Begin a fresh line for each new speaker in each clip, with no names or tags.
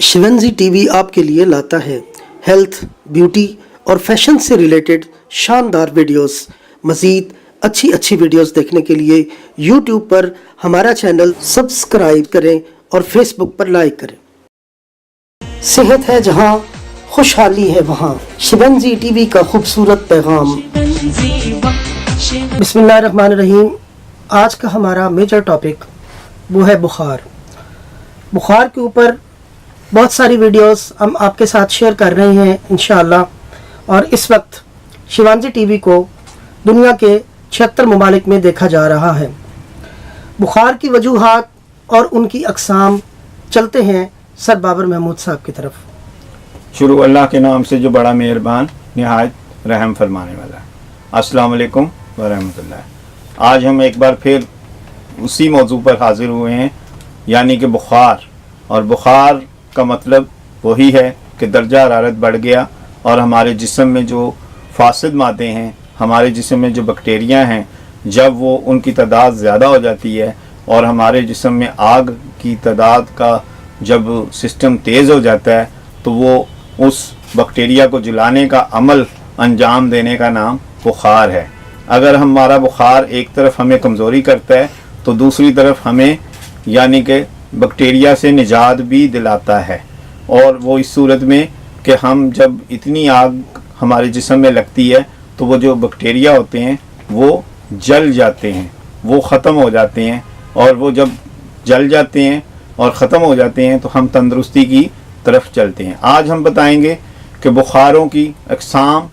शिवंजी TV आपके लिए लाता है हेल्थ, ब्यूटी और फैशन से रिलेटेड शानदार वीडियोस। मज़ीद अच्छी वीडियोस देखने के लिए यूट्यूब पर हमारा चैनल सब्सक्राइब करें और फेसबुक पर लाइक करें। सेहत है जहां, खुशहाली है वहां। शिवंजी टीवी का खूबसूरत पैगाम। बिस्मिल्लाहिर्रहमानिर्रहीम। आज का हमारा मेजर टॉपिक वो है बुखार। बुखार के ऊपर बहुत सारी वीडियोस हम आपके साथ शेयर कर रहे हैं इंशाअल्लाह। और इस वक्त शिवांजी टीवी को दुनिया के 76 ममालिक में देखा जा रहा है। बुखार की वजूहात और उनकी अक़साम। चलते हैं सर बाबर महमूद साहब की तरफ।
शुरू अल्लाह के नाम से जो बड़ा मेहरबान निहायत रहम फरमाने वाला है। अस्सलाम वालेकुम व रहमतुल्लाह। आज हम एक बार फिर उसी मौजू पर हाज़िर हुए हैं, यानी कि बुखार। और बुखार का मतलब वही है कि दर्जा हरारत बढ़ गया और हमारे जिस्म में जो फासिद मादे हैं, हमारे जिस्म में जो बैक्टीरिया हैं, जब वो उनकी तादाद ज़्यादा हो जाती है और हमारे जिस्म में आग की तादाद का जब सिस्टम तेज़ हो जाता है तो वो उस बैक्टीरिया को जलाने का अमल अंजाम देने का नाम बुखार है। अगर हमारा बुखार एक तरफ हमें कमज़ोरी करता है तो दूसरी तरफ हमें यानी कि बैक्टीरिया से निजात भी दिलाता है। और वो इस सूरत में कि हम जब इतनी आग हमारे जिस्म में लगती है तो वो जो बैक्टीरिया होते हैं वो जल जाते हैं, वो ख़त्म हो जाते हैं। और वो जब जल जाते हैं और ख़त्म हो जाते हैं तो हम तंदुरुस्ती की तरफ चलते हैं। आज हम बताएंगे कि बुखारों की अक़साम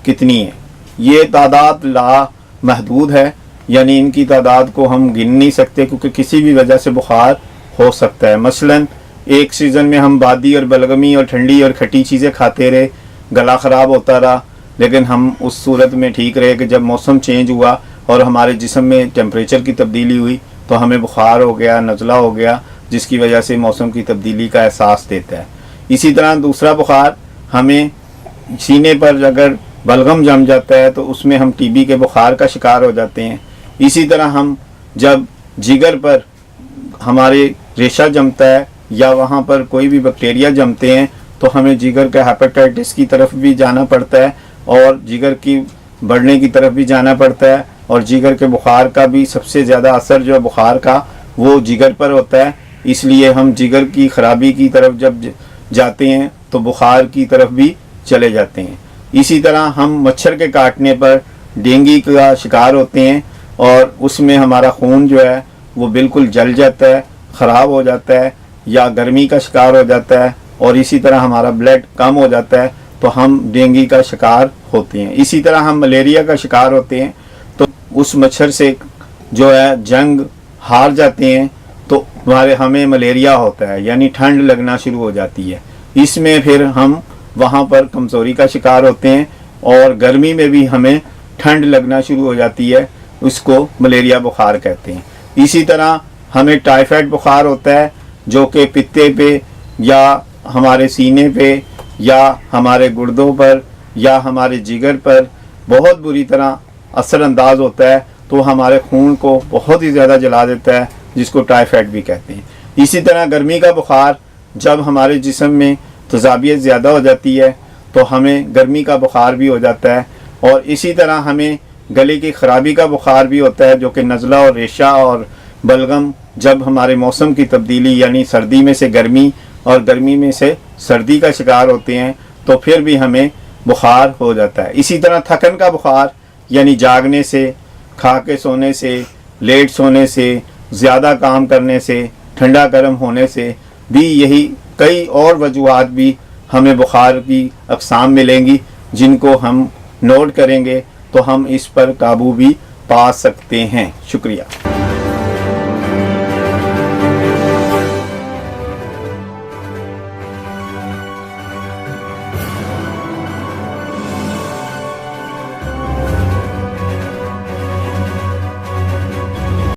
कितनी है। ये तादाद ला महदूद है, यानी इनकी तादाद को हम गिन नहीं सकते, क्योंकि किसी भी वजह से बुखार हो सकता है। मसलन एक सीज़न में हम बादी और बलगमी और ठंडी और खट्टी चीज़ें खाते रहे, गला ख़राब होता रहा, लेकिन हम उस सूरत में ठीक रहे कि जब मौसम चेंज हुआ और हमारे जिस्म में टेम्परेचर की तब्दीली हुई तो हमें बुखार हो गया, नज़ला हो गया, जिसकी वजह से मौसम की तब्दीली का एहसास देता है। इसी तरह दूसरा बुखार हमें सीने पर अगर बलगम जम जाता है तो उसमें हम टीबी के बुखार का शिकार हो जाते हैं। इसी तरह हम जब जिगर पर हमारे रेशा जमता है या वहाँ पर कोई भी बैक्टीरिया जमते हैं तो हमें जिगर के हेपेटाइटिस की तरफ भी जाना पड़ता है और जिगर की बढ़ने की तरफ भी जाना पड़ता है। और जिगर के बुखार का भी सबसे ज़्यादा असर जो है बुखार का वो जिगर पर होता है, इसलिए हम जिगर की ख़राबी की तरफ जब जाते हैं तो बुखार की तरफ भी चले जाते हैं। इसी तरह हम मच्छर के काटने पर डेंगू का शिकार होते हैं और उसमें हमारा खून जो है वो बिल्कुल जल जाता है, ख़राब हो जाता है या गर्मी का शिकार हो जाता है और इसी तरह हमारा ब्लड कम हो जाता है तो हम डेंगू का शिकार होते हैं। इसी तरह हम मलेरिया का शिकार होते हैं तो उस मच्छर से जो है जंग हार जाते हैं तो हमें मलेरिया होता है, यानी ठंड लगना शुरू हो जाती है। इसमें फिर हम वहाँ पर कमज़ोरी का शिकार होते हैं और गर्मी में भी हमें ठंड लगना शुरू हो जाती है, उसको मलेरिया बुखार कहते हैं। इसी तरह हमें टाइफाइड बुखार होता है जो कि पित्ते पे या हमारे सीने पे या हमारे गुर्दों पर या हमारे जिगर पर बहुत बुरी तरह असरअंदाज होता है, तो हमारे खून को बहुत ही ज़्यादा जला देता है, जिसको टाइफाइड भी कहते हैं। इसी तरह गर्मी का बुखार जब हमारे जिस्म में तज़ाबियत ज़्यादा हो जाती है तो हमें गर्मी का बुखार भी हो जाता है। और इसी तरह हमें गले की ख़राबी का बुखार भी होता है जो कि नज़ला और रेशा और बलगम जब हमारे मौसम की तब्दीली यानी सर्दी में से गर्मी और गर्मी में से सर्दी का शिकार होते हैं तो फिर भी हमें बुखार हो जाता है। इसी तरह थकन का बुखार यानी जागने से, खा के सोने से, लेट सोने से, ज़्यादा काम करने से, ठंडा गर्म होने से भी, यही कई और वजूहात भी हमें बुखार की अक़साम मिलेंगी जिनको हम नोट करेंगे तो हम इस पर काबू भी पा सकते हैं। शुक्रिया।